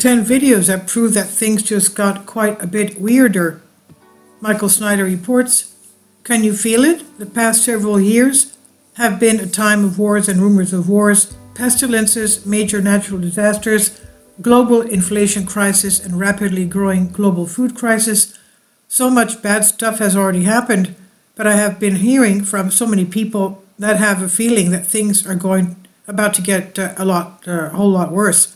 10 videos that prove that things just got quite a bit weirder. Michael Snyder reports, "Can you feel it? The past several years have been a time of wars and rumors of wars, pestilences, major natural disasters, global inflation crisis, and rapidly growing global food crisis. So much bad stuff has already happened, but I have been hearing from so many people that have a feeling that things are about to get a whole lot worse.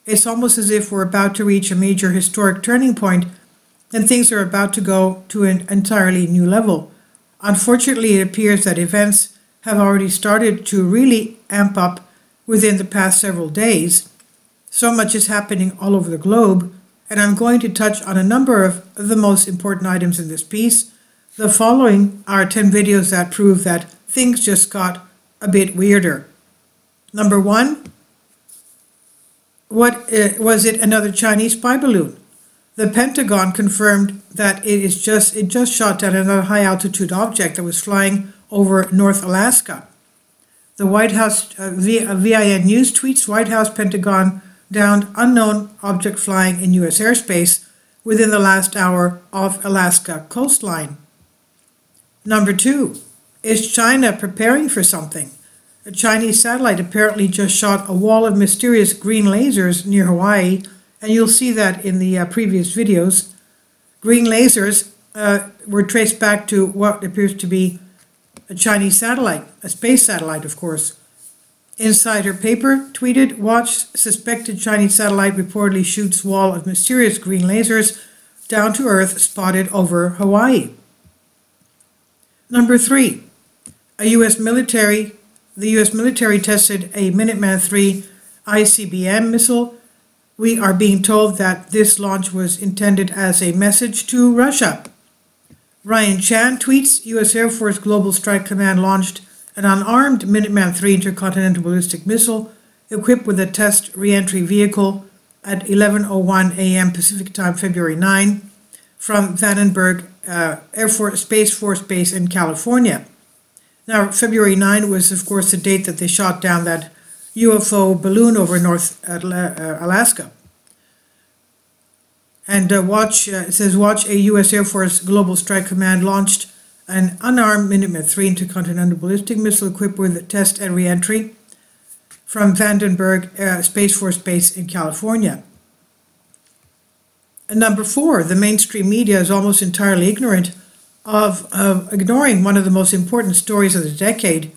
It's almost as if we're about to reach a major historic turning point and things are about to go to an entirely new level. Unfortunately, it appears that events have already started to really amp up within the past several days. So much is happening all over the globe, and I'm going to touch on a number of the most important items in this piece. The following are 10 videos that prove that things just got a bit weirder. Number 1, was it another Chinese spy balloon? The Pentagon confirmed that it just shot down another high-altitude object that was flying over North Alaska. The White House, VIN News tweets, White House Pentagon downed unknown object flying in U.S. airspace within the last hour off Alaska coastline. Number 2, is China preparing for something? A Chinese satellite apparently just shot a wall of mysterious green lasers near Hawaii, and you'll see that in the previous videos. Green lasers were traced back to what appears to be a Chinese satellite, a space satellite, of course. Insider Paper tweeted, "Watch, suspected Chinese satellite reportedly shoots wall of mysterious green lasers down to Earth spotted over Hawaii." Number 3, the U.S. military tested a Minuteman III ICBM missile. We are being told that this launch was intended as a message to Russia. Ryan Chan tweets, "U.S. Air Force Global Strike Command launched an unarmed Minuteman III intercontinental ballistic missile equipped with a test reentry vehicle at 11:01 a.m. Pacific Time, February 9, from Vandenberg Space Force Base in California." Now, February 9 was, of course, the date that they shot down that UFO balloon over North Alaska. And it says, "Watch, a U.S. Air Force Global Strike Command launched an unarmed Minuteman III intercontinental ballistic missile equipped with test and reentry from Vandenberg Space Force Base in California." And number 4, the mainstream media is almost entirely ignorant of ignoring one of the most important stories of the decade.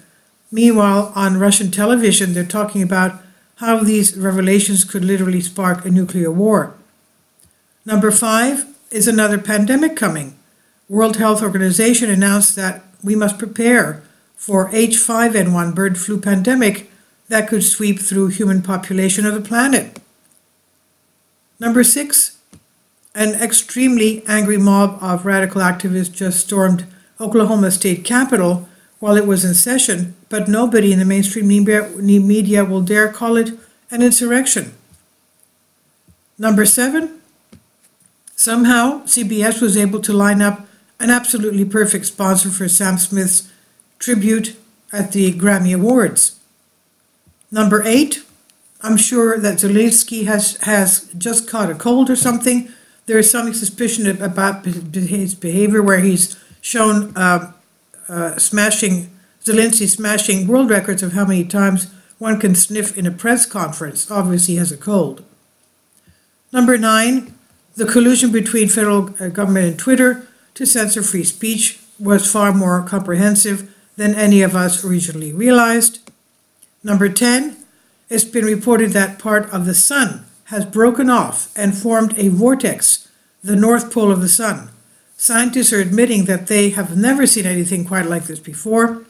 Meanwhile, on Russian television, they're talking about how these revelations could literally spark a nuclear war. Number 5, is another pandemic coming? World Health Organization announced that we must prepare for H5N1 bird flu pandemic that could sweep through human population of the planet. Number 6, an extremely angry mob of radical activists just stormed Oklahoma State Capitol while it was in session, but nobody in the mainstream media will dare call it an insurrection. Number 7, somehow CBS was able to line up an absolutely perfect sponsor for Sam Smith's tribute at the Grammy Awards. Number 8, I'm sure that Zelensky has just caught a cold or something. There is some suspicion about his behavior where he's shown Zelensky smashing world records of how many times one can sniff in a press conference. Obviously he has a cold. Number 9, the collusion between federal government and Twitter to censor free speech was far more comprehensive than any of us originally realized. Number 10, it's been reported that part of the sun has broken off and formed a vortex, the North Pole of the sun. Scientists are admitting that they have never seen anything quite like this before.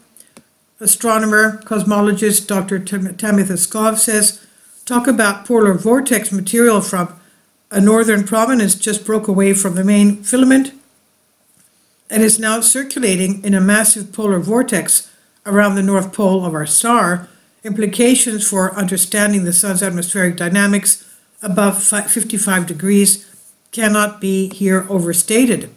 Astronomer, cosmologist Dr. Tamitha Skov says, "Talk about polar vortex material from a northern prominence just broke away from the main filament and is now circulating in a massive polar vortex around the North Pole of our star. Implications for understanding the sun's atmospheric dynamics above 55 degrees cannot be here overstated."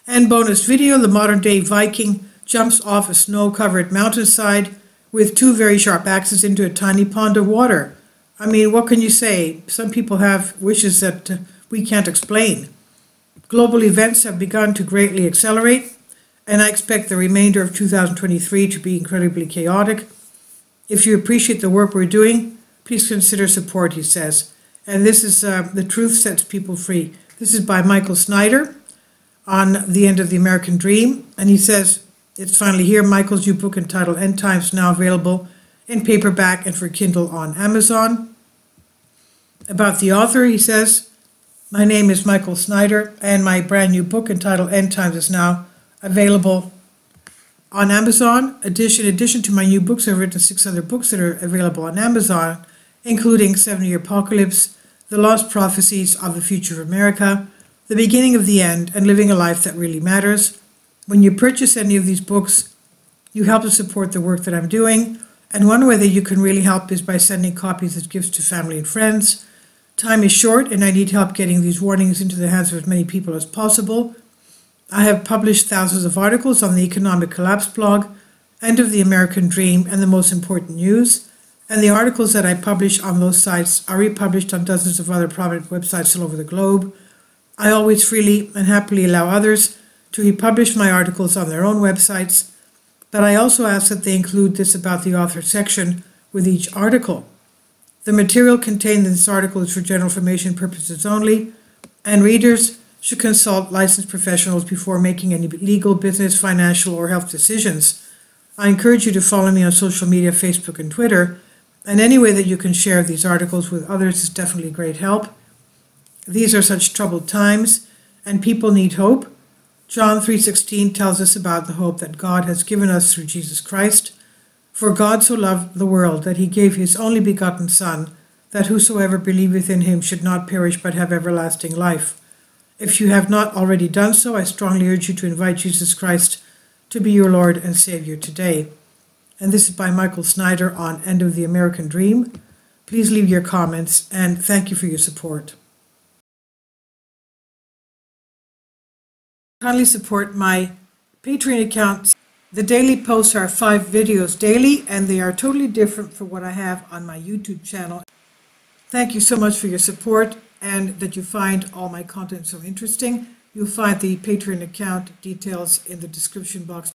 And bonus video, the modern-day Viking jumps off a snow-covered mountainside with two very sharp axes into a tiny pond of water. I mean, what can you say? Some people have wishes that we can't explain. Global events have begun to greatly accelerate, and I expect the remainder of 2023 to be incredibly chaotic. If you appreciate the work we're doing, please consider support, he says. And this is The Truth Sets People Free. This is by Michael Snyder on The End of the American Dream. And he says, it's finally here. Michael's new book entitled End Times, now available in paperback and for Kindle on Amazon. About the author, he says, my name is Michael Snyder, and my brand new book entitled End Times is now available on Amazon. In addition to my new books, I've written 6 other books that are available on Amazon, including 70-Year Apocalypse, The Lost Prophecies of the Future of America, The Beginning of the End, and Living a Life That Really Matters. When you purchase any of these books, you help to support the work that I'm doing, and one way that you can really help is by sending copies as gifts to family and friends. Time is short, and I need help getting these warnings into the hands of as many people as possible. I have published thousands of articles on the Economic Collapse blog, End of the American Dream, and The Most Important News, and the articles that I publish on those sites are republished on dozens of other prominent websites all over the globe. I always freely and happily allow others to republish my articles on their own websites, but I also ask that they include this about the author section with each article. The material contained in this article is for general information purposes only, and readers should consult licensed professionals before making any legal, business, financial, or health decisions. I encourage you to follow me on social media, Facebook and Twitter, and any way that you can share these articles with others is definitely great help. These are such troubled times, and people need hope. John 3:16 tells us about the hope that God has given us through Jesus Christ. For God so loved the world that he gave his only begotten Son, that whosoever believeth in him should not perish but have everlasting life. If you have not already done so, I strongly urge you to invite Jesus Christ to be your Lord and Savior today. And this is by Michael Snyder on End of the American Dream. Please leave your comments, and thank you for your support. Kindly support my Patreon account. The daily posts are 5 videos daily, and they are totally different from what I have on my YouTube channel. Thank you so much for your support and that you find all my content so interesting. You'll find the Patreon account details in the description box